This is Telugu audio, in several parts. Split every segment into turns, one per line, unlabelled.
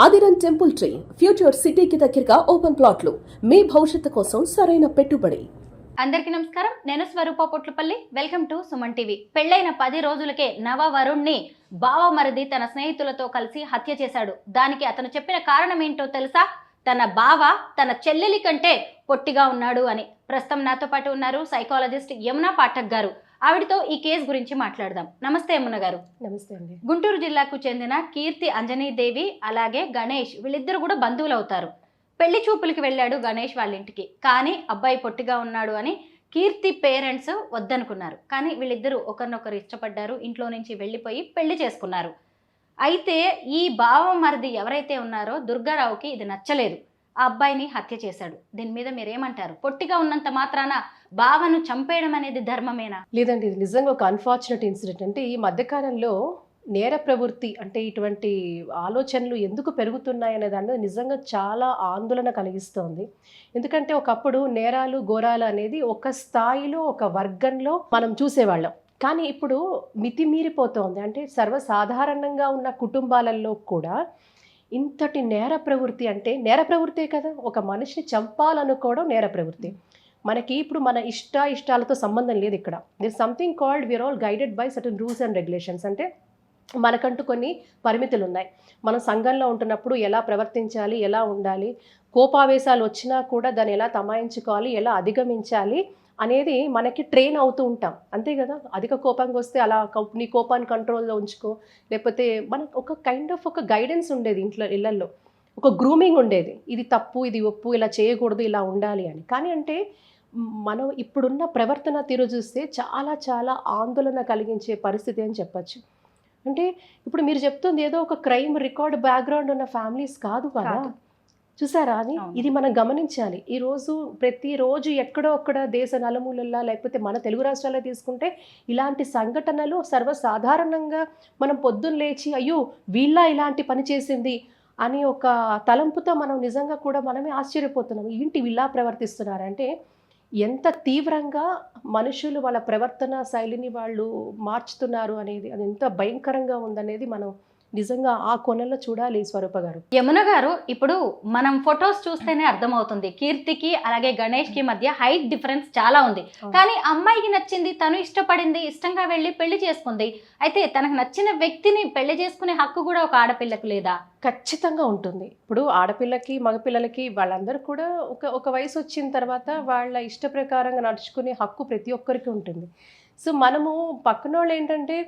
ఆదిరన్ టెంపుల్ ట్రీ ఫ్యూచర్ సిటీకి దగ్గరగా ఓపెన్ ప్లాట్లు మీ భవిష్యత్తు కోసం సరైన పెట్టుబడి.
అందరికీ నమస్కారం. నేను Swarupa Potlapalli. Welcome to Suman TV. పెళ్లైన 10 రోజులకే నవ వరుణ్ణి బావమరిది తన స్నేహితులతో కలిసి హత్య చేశాడు. దానికి అతను చెప్పిన కారణం ఏంటో తెలుసా? తన బావ తన చెల్లెలి కంటే పొట్టిగా ఉన్నాడు అని. ప్రస్తుతం నాతో పాటు ఉన్నారు సైకాలజిస్ట్ యమునా పాఠక్ గారు. ఆవిడతో ఈ కేసు గురించి మాట్లాడదాం. నమస్తే యమున గారు.
నమస్తే అండి.
గుంటూరు జిల్లాకు చెందిన కీర్తి అంజనీదేవి అలాగే గణేష్ వీళ్ళిద్దరు కూడా బంధువులు అవుతారు. పెళ్లి చూపులకి వెళ్ళాడు గణేష్ వాళ్ళ ఇంటికి. కానీ అబ్బాయి పొట్టిగా ఉన్నాడు అని కీర్తి పేరెంట్స్ వద్దనుకున్నారు. కానీ వీళ్ళిద్దరూ ఒకరినొకరు ఇష్టపడ్డారు. ఇంట్లో నుంచి వెళ్ళిపోయి పెళ్లి చేసుకున్నారు. అయితే ఈ బావమరిది ఎవరైతే ఉన్నారో దుర్గారావుకి ఇది నచ్చలేదు. ఆ అబ్బాయిని హత్య చేశాడు. దీని మీద మీరేమంటారు? పొట్టిగా ఉన్నంత మాత్రాన బావను చంపేయడం అనేది ధర్మమేనా?
లేదండి, ఇది నిజంగా ఒక అన్ఫార్చునేట్ ఇన్సిడెంట్. అంటే ఈ మధ్యకాలంలో నేర ప్రవృత్తి అంటే ఇటువంటి ఆలోచనలు ఎందుకు పెరుగుతున్నాయనే దాన్ని నిజంగా చాలా ఆందోళన కలిగిస్తోంది. ఎందుకంటే ఒకప్పుడు నేరాలు ఘోరాలు అనేది ఒక స్థాయిలో ఒక వర్గంలో మనం చూసేవాళ్ళం. కానీ ఇప్పుడు మితిమీరిపోతోంది. అంటే సర్వసాధారణంగా ఉన్న కుటుంబాలలో కూడా ఇంతటి నేర ప్రవృత్తి, అంటే నేర ప్రవృత్తే కదా, ఒక మనిషిని చంపాలనుకోవడం నేర ప్రవృత్తి. మనకి ఇప్పుడు మన ఇష్టాలతో సంబంధం లేదు. ఇక్కడ this something called we are all guided by certain rules and regulations. అంటే మనకంటూ కొన్ని పరిమితులు ఉన్నాయి. మనం సంఘంలో ఉంటున్నప్పుడు ఎలా ప్రవర్తించాలి, ఎలా ఉండాలి, కోపావేశాలు వచ్చినా కూడా దాన్ని ఎలా తమాయించుకోవాలి, ఎలా అధిగమించాలి అనేది మనకి ట్రైన్ అవుతూ ఉంటాం. అంతే కదా. అధిక కోపంగా వస్తే అలా నీ కోపాన్ని కంట్రోల్లో ఉంచుకో, లేకపోతే మనకు ఒక కైండ్ ఆఫ్ ఒక గైడెన్స్ ఉండేది ఇళ్లల్లో. ఒక గ్రూమింగ్ ఉండేది. ఇది తప్పు, ఇది ఒప్పు, ఇలా చేయకూడదు, ఇలా ఉండాలి అని. కానీ అంటే మనం ఇప్పుడున్న ప్రవర్తన తీరు చూస్తే చాలా చాలా ఆందోళన కలిగించే పరిస్థితి అని చెప్పచ్చు. అంటే ఇప్పుడు మీరు చెప్తుంది ఏదో ఒక క్రైమ్ రికార్డ్ బ్యాక్గ్రౌండ్ ఉన్న ఫ్యామిలీస్ కాదు కదా. చూసారా అది? ఇది మనం గమనించాలి. ప్రతిరోజు ఎక్కడో ఒక్కడ దేశ నలుమూలల్లో, లేకపోతే మన తెలుగు రాష్ట్రాల్లో తీసుకుంటే ఇలాంటి సంఘటనలు సర్వసాధారణంగా మనం పొద్దున్న లేచి అయ్యో వీళ్ళ ఇలాంటి పని చేసింది అని ఒక తలంపుతో మనం నిజంగా కూడా మనమే ఆశ్చర్యపోతున్నాం. ఏంటి వీళ్ళ ప్రవర్తిస్తున్నారంటే ఎంత తీవ్రంగా మనుషులు వాళ్ళ ప్రవర్తన శైలిని వాళ్ళు మార్చుతున్నారు అనేది, అది ఎంత భయంకరంగా ఉందనేది మనం నిజంగా ఆ కోణంలో చూడాలి. స్వరూప గారు,
యమున గారు, ఇప్పుడు మనం ఫొటోస్ చూస్తేనే అర్థమవుతుంది కీర్తికి అలాగే గణేష్ కి మధ్య హైట్ డిఫరెన్స్ చాలా ఉంది. కానీ అమ్మాయికి నచ్చింది, తను ఇష్టపడింది, ఇష్టంగా వెళ్ళి పెళ్లి చేసుకుంది. అయితే తనకు నచ్చిన వ్యక్తిని పెళ్లి చేసుకునే హక్కు కూడా ఒక ఆడపిల్లకు లేదా?
ఖచ్చితంగా ఉంటుంది. ఇప్పుడు ఆడపిల్లకి మగపిల్లలకి వాళ్ళందరూ కూడా ఒక వయసు వచ్చిన తర్వాత వాళ్ళ ఇష్ట ప్రకారంగా నడుచుకునే హక్కు ప్రతి ఒక్కరికి ఉంటుంది. సో మనము పక్కన వాళ్ళు ఏంటంటే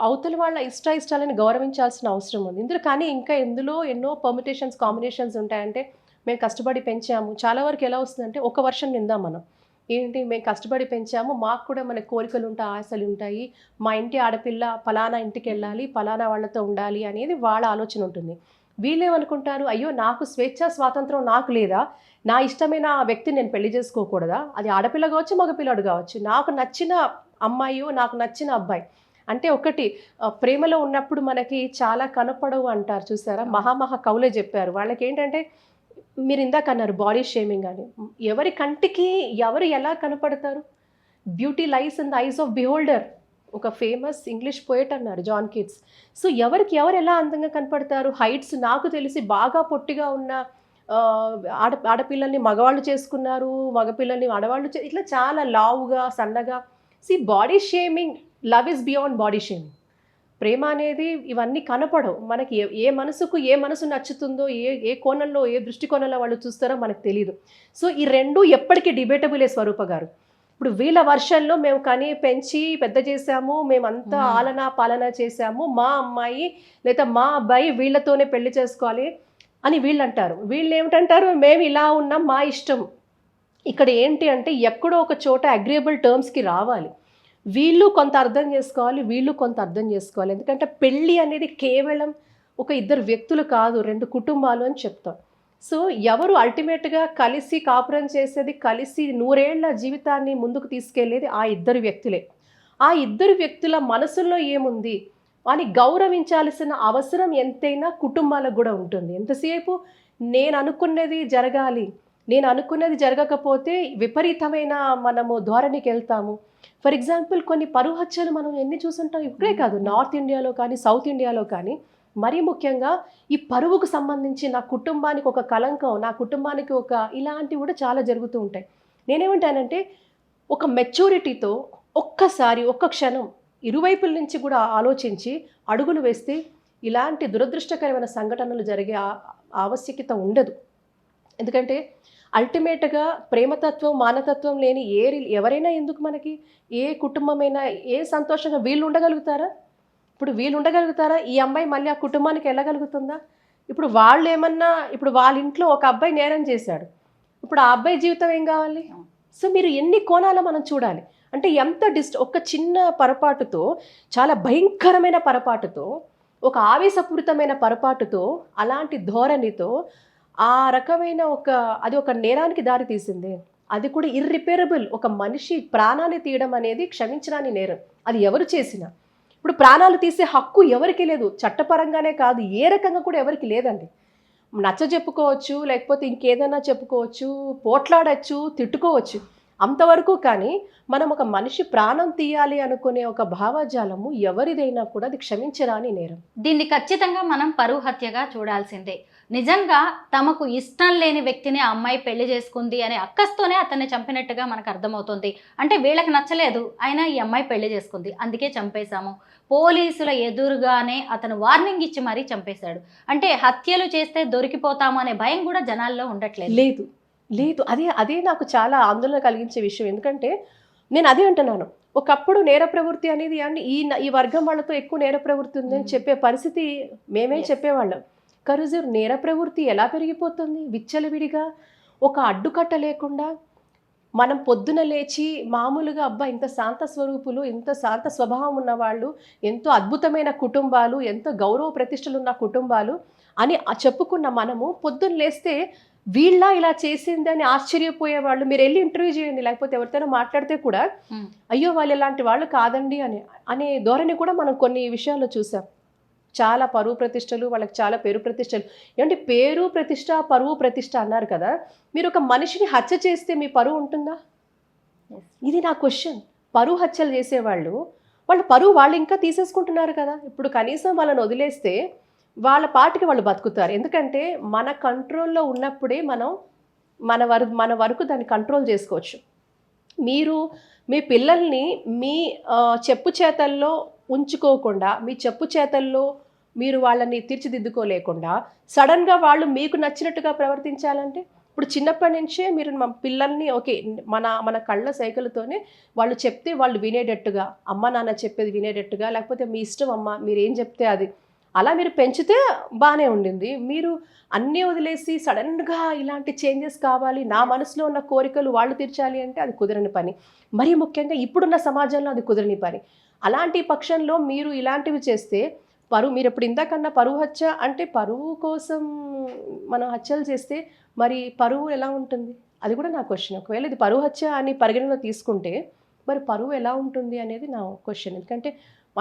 అవతల వాళ్ళ ఇష్టాలని గౌరవించాల్సిన అవసరం ఉంది ఇందులో. కానీ ఇంకా ఇందులో ఎన్నో పర్మిటేషన్స్, కాంబినేషన్స్ ఉంటాయంటే మేము కష్టపడి పెంచాము. చాలా వరకు ఎలా వస్తుందంటే ఒక వర్షం నిందాం మనం. ఏంటి, మేము కష్టపడి పెంచాము, మాకు కూడా మన కోరికలు ఉంటాయి, ఆశలు ఉంటాయి, మా ఇంటి ఆడపిల్ల ఫలానా ఇంటికి వెళ్ళాలి, ఫలానా వాళ్ళతో ఉండాలి అనేది వాళ్ళ ఆలోచన ఉంటుంది. వీళ్ళేమనుకుంటారు, అయ్యో నాకు స్వాతంత్రం నాకు లేదా, నా ఇష్టమైన వ్యక్తిని నేను పెళ్లి చేసుకోకూడదా? అది ఆడపిల్ల కావచ్చు, మగపిల్లడు కావచ్చు, నాకు నచ్చిన అమ్మాయో నాకు నచ్చిన అబ్బాయి. అంటే ఒకటి ప్రేమలో ఉన్నప్పుడు మనకి చాలా కనపడవు అంటారు చూసారా. మహామహా కవులే చెప్పారు. వాళ్ళకి ఏంటంటే మీరు ఇందాక అన్నారు బాడీ షేమింగ్ అని. ఎవరి కంటికి ఎవరు ఎలా కనపడతారు? Beauty lies in the eyes of beholder. ఒక ఫేమస్ ఇంగ్లీష్ పోయట్ అన్నారు, జాన్ కీట్స్. సో ఎవరికి ఎవరు ఎలా అందంగా కనపడతారు? హైట్స్ నాకు తెలిసి బాగా పొట్టిగా ఉన్న ఆడపిల్లల్ని మగవాళ్ళు చేసుకున్నారు, మగపిల్లల్ని ఆడవాళ్ళు ఇట్లా చాలా లావుగా సన్నగా. Body shaming, love is beyond body shaming. ప్రేమ అనేది ఇవన్నీ కనపడవు మనకి. ఏ మనసు నచ్చుతుందో, ఏ కోణంలో, ఏ దృష్టికోణంలో వాళ్ళు చూస్తారో మనకు తెలియదు. సో ఈ రెండు ఎప్పటికీ డిబేటబులే స్వరూప గారు. ఇప్పుడు వీళ్ళ వర్షన్లో మేము కని పెంచి పెద్ద చేసాము, మేమంతా ఆలనా పాలన చేసాము, మా అమ్మాయి లేదా మా అబ్బాయి వీళ్ళతోనే పెళ్లి చేసుకోవాలి అని వీళ్ళు అంటారు. వీళ్ళు ఏమిటంటారు, మేము ఇలా ఉన్నాం, మా ఇష్టం. ఇక్కడ ఏంటి అంటే ఎక్కడో ఒక చోట అగ్రియబుల్ టర్మ్స్కి రావాలి. వీళ్ళు కొంత అర్థం చేసుకోవాలి, వీళ్ళు కొంత అర్థం చేసుకోవాలి. ఎందుకంటే పెళ్ళి అనేది కేవలం ఒక ఇద్దరు వ్యక్తులు కాదు, 2 కుటుంబాలు అని చెప్తాం. సో ఎవరు అల్టిమేట్గా కలిసి కాపురం చేసేది, కలిసి 100 ఏళ్ల జీవితాన్ని ముందుకు తీసుకెళ్లేది ఆ ఇద్దరు వ్యక్తులే. ఆ ఇద్దరు వ్యక్తుల మనసుల్లో ఏముంది అని గౌరవించాల్సిన అవసరం ఎంతైనా కుటుంబాలకు కూడా ఉంటుంది. ఎంతసేపు నేను అనుకున్నది జరగాలి, నేను అనుకున్నది జరగకపోతే విపరీతమైన మనము ధోరణికి వెళ్తాము. ఫర్ ఎగ్జాంపుల్ కొన్ని పరువు హత్యలు మనం ఎన్ని చూసుంటాం. ఇప్పుడే కాదు, నార్త్ ఇండియాలో కానీ సౌత్ ఇండియాలో కానీ మరీ ముఖ్యంగా ఈ పరువుకు సంబంధించి నా కుటుంబానికి ఒక కలంకం, నా కుటుంబానికి ఒక ఇలాంటివి కూడా చాలా జరుగుతూ ఉంటాయి. నేనేమంటానంటే ఒక మెచ్యూరిటీతో ఒక్కసారి ఒక్క క్షణం ఇరువైపుల నుంచి కూడా ఆలోచించి అడుగులు వేస్తే ఇలాంటి దురదృష్టకరమైన సంఘటనలు జరిగే ఆవశ్యకత ఉండదు. ఎందుకంటే అల్టిమేట్గా ప్రేమతత్వం మానతత్వం లేని ఎవరైనా ఎందుకు మనకి ఏ కుటుంబమైనా ఏ సంతోషంగా వీళ్ళు ఉండగలుగుతారా? ఇప్పుడు వీళ్ళు ఉండగలుగుతారా? ఈ అమ్మాయి మళ్ళీ ఆ కుటుంబానికి వెళ్ళగలుగుతుందా? ఇప్పుడు వాళ్ళు ఏమన్నా ఇప్పుడు వాళ్ళ ఇంట్లో ఒక అబ్బాయి నేరం చేశాడు, ఇప్పుడు ఆ అబ్బాయి జీవితం ఏం కావాలి? సో మీరు ఎన్ని కోణాల మనం చూడాలి అంటే ఎంత ఒక చిన్న పొరపాటుతో, చాలా భయంకరమైన పొరపాటుతో, ఒక ఆవేశపూరితమైన పొరపాటుతో, అలాంటి ధోరణితో ఆ రకమైన అది ఒక నేరానికి దారి తీసింది. అది కూడా ఇర్రిపేరబుల్. ఒక మనిషి ప్రాణాన్ని తీయడం అనేది క్షమించరాని నేరం, అది ఎవరు చేసినా. ఇప్పుడు ప్రాణాలు తీసే హక్కు ఎవరికి లేదు, చట్టపరంగానే కాదు ఏ రకంగా కూడా ఎవరికి లేదండి. నచ్చ చెప్పుకోవచ్చు, లేకపోతే ఇంకేదైనా చెప్పుకోవచ్చు, పోట్లాడచ్చు, తిట్టుకోవచ్చు అంతవరకు. కానీ మనం ఒక మనిషి ప్రాణం తీయాలి అనుకునే ఒక భావజాలము ఎవరిదైనా కూడా అది క్షమించరాని నేరం.
దీన్ని ఖచ్చితంగా మనం పరువు హత్యగా చూడాల్సిందే. నిజంగా తమకు ఇష్టం లేని వ్యక్తిని ఆ అమ్మాయి పెళ్లి చేసుకుంది అనే అక్కస్తోనే అతన్ని చంపినట్టుగా మనకు అర్థమవుతుంది. అంటే వీళ్ళకి నచ్చలేదు, అయినా ఈ అమ్మాయి పెళ్లి చేసుకుంది అందుకే చంపేశాము. పోలీసుల ఎదురుగానే అతను వార్నింగ్ ఇచ్చి మరీ చంపేశాడు. అంటే హత్యలు చేస్తే దొరికిపోతాము అనే భయం కూడా జనాల్లో ఉండట్లేదు.
లేదు అదే నాకు చాలా ఆందోళన కలిగించే విషయం. ఎందుకంటే నేను అదే అంటున్నాను, ఒకప్పుడు నేర ప్రవృత్తి అనేది ఈ వర్గం వాళ్ళతో ఎక్కువ నేర ప్రవృత్తి ఉందని చెప్పే పరిస్థితి మేమే చెప్పేవాళ్ళం. కరుజు నేర ప్రవృత్తి ఎలా పెరిగిపోతుంది విచ్చలవిడిగా, ఒక అడ్డుకట్ట లేకుండా. మనం పొద్దున లేచి మామూలుగా అబ్బా ఇంత శాంత స్వరూపులు, ఇంత శాంత స్వభావం ఉన్నవాళ్ళు, ఎంతో అద్భుతమైన కుటుంబాలు, ఎంతో గౌరవ ప్రతిష్టలు ఉన్న కుటుంబాలు అని చెప్పుకున్న మనము పొద్దున్న లేస్తే వీళ్ళ ఇలా చేసింది అని ఆశ్చర్యపోయేవాళ్ళు. మీరు వెళ్ళి ఇంటర్వ్యూ చేయండి, లేకపోతే ఎవరితోనో మాట్లాడితే కూడా అయ్యో వాళ్ళు ఇలాంటి వాళ్ళు కాదండి అనే ధోరణి కూడా మనం కొన్ని విషయాల్లో చూసాం. చాలా పరువు ప్రతిష్టలు, వాళ్ళకి చాలా పేరు ప్రతిష్టలు. ఏమంటే పేరు ప్రతిష్ట, పరువు ప్రతిష్ట అన్నారు కదా, మీరు ఒక మనిషిని హత్య చేస్తే మీ పరువు ఉంటుందా? ఇది నా క్వశ్చన్. పరువు హత్యలు చేసేవాళ్ళు వాళ్ళ పరువు వాళ్ళు ఇంకా తీసేసుకుంటున్నారు కదా. ఇప్పుడు కనీసం వాళ్ళని వదిలేస్తే వాళ్ళ పాటికి వాళ్ళు బతుకుతారు. ఎందుకంటే మన కంట్రోల్లో ఉన్నప్పుడే మనం మన వరకు దాన్ని కంట్రోల్ చేసుకోవచ్చు. మీరు మీ పిల్లల్ని మీ చెప్పు చేతల్లో ఉంచుకోకుండా, మీ చెప్పు చేతల్లో మీరు వాళ్ళని తీర్చిదిద్దుకోలేకుండా సడన్గా వాళ్ళు మీకు నచ్చినట్టుగా ప్రవర్తించాలంటే, ఇప్పుడు చిన్నప్పటి నుంచే మీరు మా పిల్లల్ని మన కళ్ళ సైకిల్తోనే వాళ్ళు చెప్తే వాళ్ళు వినేటట్టుగా, అమ్మ నాన్న చెప్పేది వినేటట్టుగా, లేకపోతే మీ ఇష్టం అమ్మ మీరు ఏం చెప్తే అది, అలా మీరు పెంచితే బాగానే ఉండింది. మీరు అన్నీ వదిలేసి సడన్గా ఇలాంటి చేంజెస్ కావాలి, నా మనసులో ఉన్న కోరికలు వాళ్ళు తీర్చాలి అంటే అది కుదరని పని. మరీ ముఖ్యంగా ఇప్పుడున్న సమాజంలో అది కుదరని పని. అలాంటి పక్షంలో మీరు ఇలాంటివి చేస్తే మీరు ఇప్పుడు ఇందాకన్నా పరువు హత్య అంటే పరువు కోసం మనం హత్యలు చేస్తే మరి పరువు ఎలా ఉంటుంది? అది కూడా నా క్వశ్చన్. ఒకవేళ ఇది పరువు హత్య అని పరిగణలో తీసుకుంటే మరి పరువు ఎలా ఉంటుంది అనేది నా క్వశ్చన్. ఎందుకంటే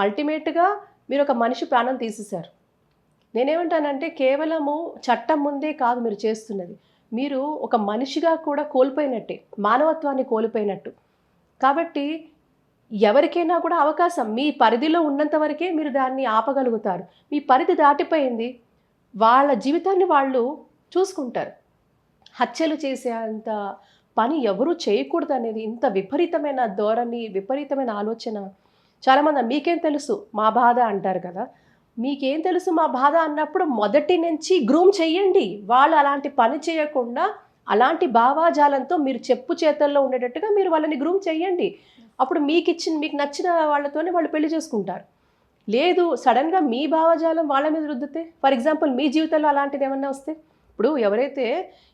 అల్టిమేట్గా మీరు ఒక మనిషి ప్రాణం తీసేశారు. నేనేమంటానంటే కేవలము చట్టం ముందే కాదు మీరు చేస్తున్నది, మీరు ఒక మనిషిగా కూడా కోల్పోయినట్టే, మానవత్వాన్ని కోల్పోయినట్టు. కాబట్టి ఎవరికైనా కూడా అవకాశం మీ పరిధిలో ఉన్నంత వరకే మీరు దాన్ని ఆపగలుగుతారు. మీ పరిధి దాటిపోయింది, వాళ్ళ జీవితాన్ని వాళ్ళు చూసుకుంటారు. హత్యలు చేసే అంత పని ఎవరూ చేయకూడదు అనేది ఇంత విపరీతమైన ధోరణి, విపరీతమైన ఆలోచన. చాలామంది మీకేం తెలుసు మా బాధ అంటారు కదా. మీకేం తెలుసు మా బాధ అన్నప్పుడు మొదటి నుంచి గ్రూమ్ చెయ్యండి. వాళ్ళు అలాంటి పని చేయకుండా అలాంటి భావాజాలంతో మీరు చెప్పు చేతల్లో ఉండేటట్టుగా మీరు వాళ్ళని గ్రూమ్ చెయ్యండి. అప్పుడు మీకు నచ్చిన వాళ్ళతోనే వాళ్ళు పెళ్లి చేసుకుంటారు. లేదు సడన్గా మీ భావజాలం వాళ్ళ మీద రుద్దితే, ఫర్ ఎగ్జాంపుల్ మీ జీవితంలో అలాంటిది ఏమన్నా వస్తే, ఇప్పుడు ఎవరైతే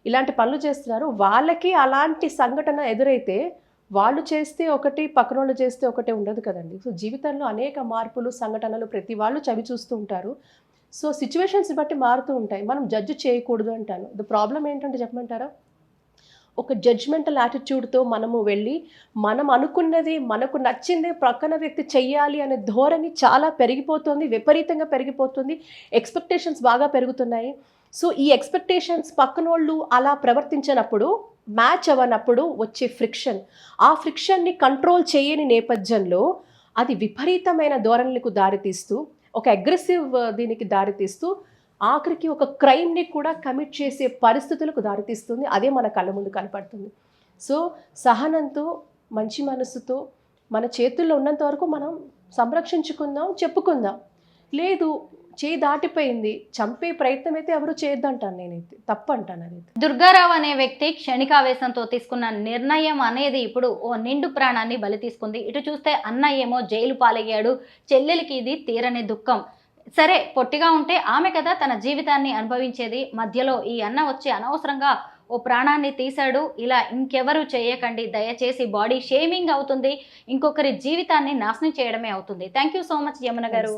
ఇలాంటి పనులు చేస్తున్నారో వాళ్ళకి అలాంటి సంఘటన ఎదురైతే వాళ్ళు చేస్తే ఒకటి, పక్కన వాళ్ళు చేస్తే ఒకటే ఉండదు కదండి. సో జీవితంలో అనేక మార్పులు, సంఘటనలు ప్రతి వాళ్ళు చవి చూస్తూ ఉంటారు. సో సిచ్యువేషన్స్ బట్టి మారుతూ ఉంటాయి. మనం జడ్జి చేయకూడదు అంటాను. ద ప్రాబ్లం ఏంటంటే చెప్పమంటారా, ఒక జడ్జ్మెంటల్ యాటిట్యూడ్తో మనము వెళ్ళి మనం అనుకున్నది, మనకు నచ్చింది ప్రక్కన వ్యక్తి చెయ్యాలి అనే ధోరణి చాలా పెరిగిపోతుంది, విపరీతంగా పెరిగిపోతుంది. ఎక్స్పెక్టేషన్స్ బాగా పెరుగుతున్నాయి. సో ఈ ఎక్స్పెక్టేషన్స్ పక్కనోళ్ళు అలా ప్రవర్తించినప్పుడు, మ్యాచ్ అవ్వనప్పుడు వచ్చే ఫ్రిక్షన్, ఆ ఫ్రిక్షన్ని కంట్రోల్ చేయని నేపథ్యంలో అది విపరీతమైన ధోరణులకు దారితీస్తూ ఒక అగ్రెసివ్ దీనికి దారితీస్తూ ఆఖరికి ఒక క్రైమ్ని కూడా కమిట్ చేసే పరిస్థితులకు దారితీస్తుంది. అదే మన కళ్ళ ముందు కనపడుతుంది. సో సహనంతో, మంచి మనసుతో మన చేతుల్లో ఉన్నంత వరకు మనం సంరక్షించుకుందాం, చెప్పుకుందాం. లేదు చేయి దాటిపోయింది, చంపే ప్రయత్నం అయితే ఎవరు చేయొద్దంటాను, నేనైతే తప్పు అంటాను. అది
దుర్గారావు అనే వ్యక్తి క్షణికావేశంతో తీసుకున్న నిర్ణయం అనేది ఇప్పుడు ఓ నిండు ప్రాణాన్ని బలి తీసుకుంది. ఇటు చూస్తే అన్న ఏమో జైలు పాలయ్యాడు, చెల్లెలికి ఇది తీరని దుఃఖం. సరే పొట్టిగా ఉంటే ఆమె కదా తన జీవితాన్ని అనుభవించేది, మధ్యలో ఈ అన్న వచ్చి అనవసరంగా ఓ ప్రాణాన్ని తీశాడు. ఇలా ఇంకెవరు చేయకండి దయచేసి. బాడీ షేమింగ్ అవుతుంది, ఇంకొకరి జీవితాన్ని నాశనం చేయడమే అవుతుంది. Thank you so much Yamuna గారు.